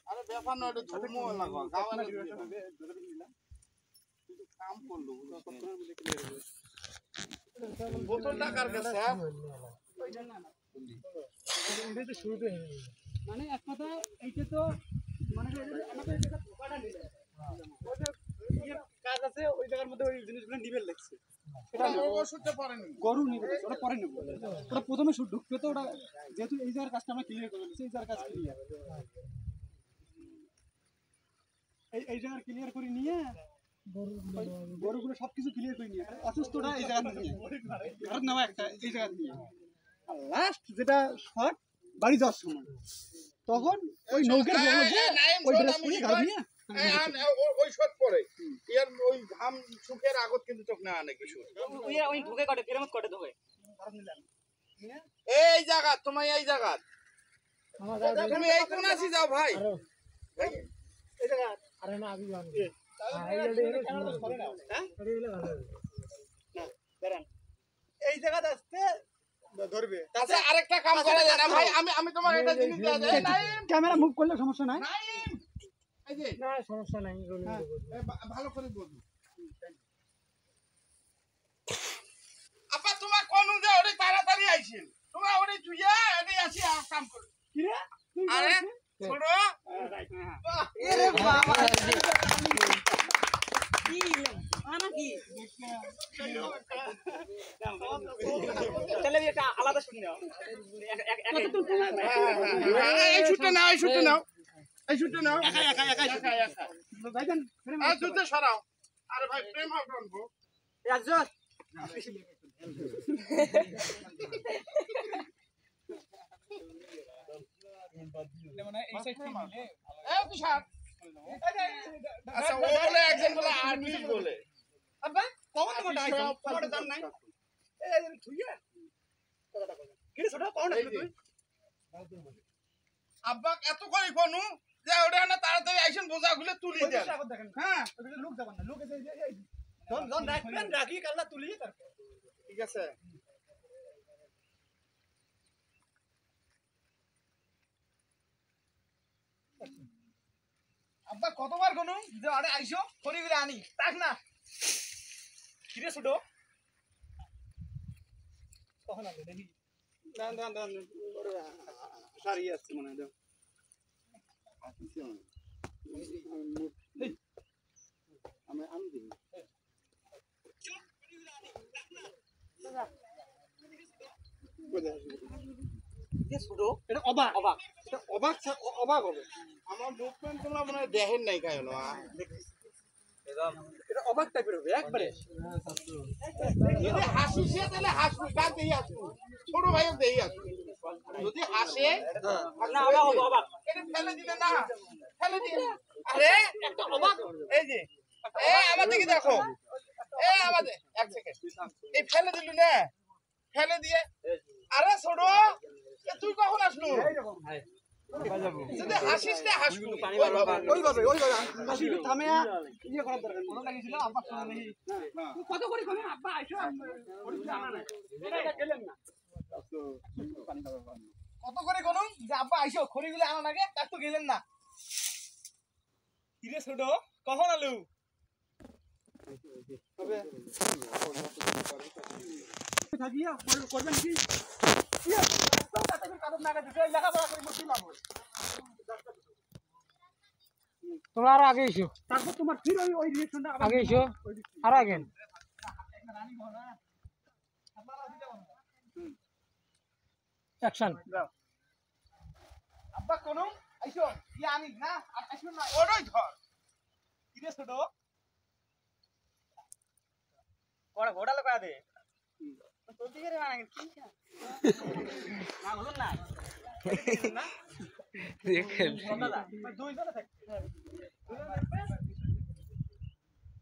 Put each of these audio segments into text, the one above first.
আরে ব্যাপার না, এটা ধর্ম লাগো কাম করলো বোতলটা কার কাছে মানে এক কথা এইটা তো মানে আমাদের ধোকাটা নিলে কাজ আছে ওই জায়গার মধ্যে ওই জিনিসগুলো নিবেল লাগছে গরু নিবে ওটা পরে নেবো ওটা প্রথমে শুট ঢুকতে তো ওটা যেহেতু এই জায়গার কাজটা আমরা ক্লিয়ার করে দিচ্ছি এই জায়গার কাজ ক্লিয়ার এই জায়গার ক্লিয়ার করে নিয়ে গরুগুলো সবকিছু ক্লিয়ার করে নিয়ে অসুস্থটা এই জায়গা নিয়ে ঘর নেওয়া একটা এই জায়গা নিয়ে আর লাস্ট যেটা শর্ট বাড়ি যাওয়ার সময় তখন ওই নৌকার ওই ড্রেস পরে ঘর নিয়ে ওই শট পরে এর ওই ঘাম সুখের আগত কিন্তু চোখ না আনে কিছু ওই ঢুকে কাটে কেরামত কাটে ঢুকে এই জায়গা তোমার এই জায়গা তুমি এই কোন আসি যাও ভাই এই জায়গা আরে না আমি জানি এই জায়গাতে আসতে ধরবে আচ্ছা আরেকটা কাম করা যায় না ভাই আমি তোমার এটা জিনিস দেয়া যায় ক্যামেরা মুভ করলে সমস্যা নাই এই যে না সমস্যা নাই ভালো করে বলবো আপা তোমার কোন যে ওরে তাড়াতাড়ি আইছেন তোমরা ওরে জুইয়া এনে আসি কাম করো কি রে আরে ছোড়ো এরে বাবা কি আনা কি চলে এটা আলাদা শুনে এই ছুটে নাও এই ছুটে নাও এই ছুটে নাও একা ভাইজান আর জুতে সরাও আরে ভাই প্রেম হবে আনবো একজন মানে এই সাইড থেকে নিলে এই তুষার আচ্ছা ও বলে একজন বলে আরবি বলে আব্বা কমন তোমার আইছো তোমার দাম নাই এই থুইয়া কথাটা কই কি ছোট কোন তুই আব্বা এত করে কোনু যে ওটা না তাড়াতাড়ি আইছেন বোঝাগুলো তুলি দেন হ্যাঁ লোক যাবেন না লোক এসে এই জন রাখবেন রাখি কাল্লা তুলি তারপর ঠিক আছে আব্বা কতবার কোন যে আরে আইছো খড়ি করে আনি তাক না কিরে ছোট কখন আগে দেখি দান সারি আসছে মনে হয় আমি আমি দিই এটা অবাক অবাক এটা অবাক অবাক হবে আমার মুভমেন্ট তোমরা মনে হয় দেখেন নাই কেন এটা অবাক টাইপের হবে একবারে যদি হাসিছে তাহলে হাসবো কার দেই আসবো ছোট ভাইও দেই আসবো যদি হাসে না অবাক হবে অবাক এটা ফেলে দিলে না ফেলে দিলে আরে একটা অবাক এই যে এই আমাদের কি দেখো এই আমাদের এক সেকেন্ড এই ফেলে দিলু না ফেলে দিয়ে আরে ছোট তুই কখন আসলু যদি হাসিস না হাসবো ওইভাবে হাসি থামে ইয়ে করার দরকার মনে লাগিছিল আব্বা শুনে দেখি কত করে কমে আব্বা আইছো ওর জানা নাই এটা গেলেন না কত করে কোন যে আব্বা আইছো খড়িগুলো আনা লাগে তার তো গেলেন না কিরে ছোট কখন আলু তবে থাকিয়া করবেন কি তোমরা আরো আগে এসো তারপর তোমার ফির ওই রিঅ্যাকশনটা আগে এসো আরো আগে অ্যাকশন আব্বা কোন আইছো ইয়া আনি না আইছো না ওরই ধর কিরে ছোট কোড়া ঘোড়া লাগা দে তোর দিকে রে মানে কি না বলুন না দেখেন দুই জন থাকে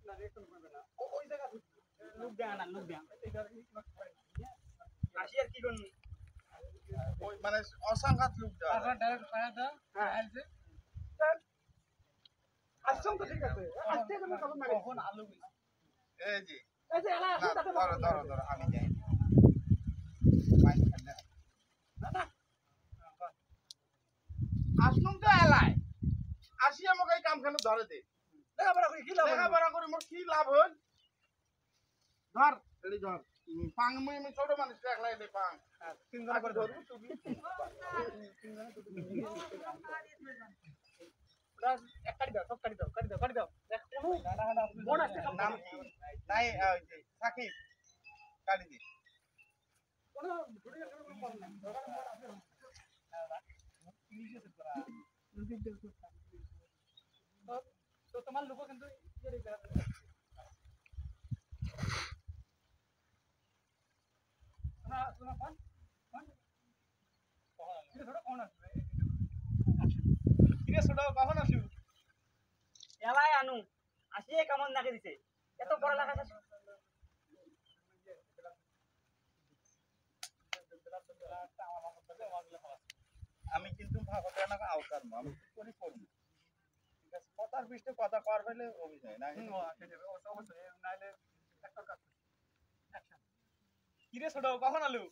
না রিঅ্যাকশন করবে না ওই জায়গা লুক দেয়া না লুক দেয়া আসি আর কি কোন ওই মানে অসংঘাত লোক ডাইরেক্ট ফায়ার দাও হ্যাঁ আইছে আসি আসছাম তো ঠিক আছে আজকে তুমি কাপড় না কখন আলু এই যে এই যে এলা না, আসো তাতে ধরো আমি যাই আসলুম তো এলাই আসি আমাকে এই কামখানে ধরে দে লেখাপড়া করে কি লাভ হলো? লেখাপড়া করে মোর কি লাভ হল ধর এলি ধর পাং মুই ছোট মানুষ একলা এলি পাং তিনজন করে ধরবো তুমি কাটি দাও সব কাটি দাও দেখ কোনো বোন আসছে নাম কি নাই ওই যে সাকিব কাটি দি কোনো ভিডিও কোনো কম না তো তোমার লোক কিন্তু ইয়ে রে শোনা ফোন এটা ছোট কোন আসবে কিরে ছোট কখন আসু এলাই আনু আসিয়ে কেমন নাকে দিছে এত পড়ালেখা শেষ আমি কিন্তু ভাবতে না আউটার না আমি করি করব ঠিক আছে কথার বিষয়ে কথা কর ফেলে অভিনয় না কিরে ছোট কখন আলু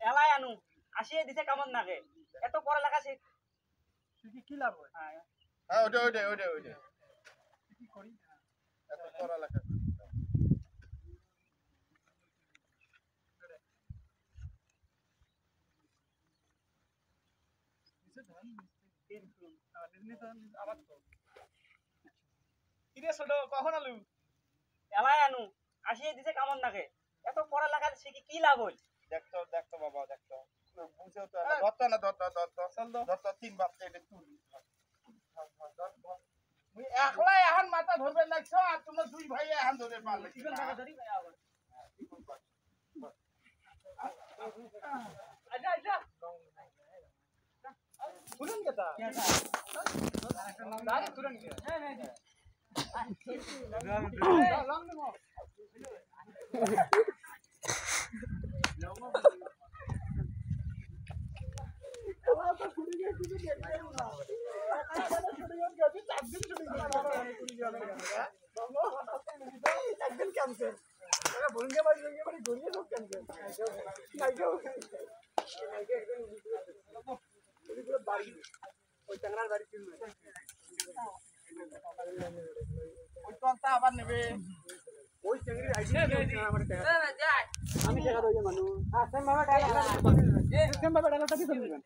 এলাই আনু আসিয়ে দিছে কেমন নাকে এত পড়ালেখা শেষ তুই কি লাভ হয় হ্যাঁ ওটা কি করি এত পড়ালেখা কিরে ছোট কখন আলু এলাই আনু আসিয়ে দিছে কেমন নাকে এত পড়ালেখা শিখে কি লাভ হল দেখতো বাবা দেখতো বুঝেও তো ধরতো তিন বাপ এটা তুলি মুই একলাই এখন মাথা ধরবে লাগছো আর তোমরা দুই ভাই এখন ধরে পারলে ইগল টাকা ধরি আবার আচ্ছা শুনুন কেটা দাঁড়িয়ে শুনুন কে লং নেবো ওই টনটা আবার নেবে আমি টাকা দেবো মানুষ সেম ভাবে ডালাটা কি করবেন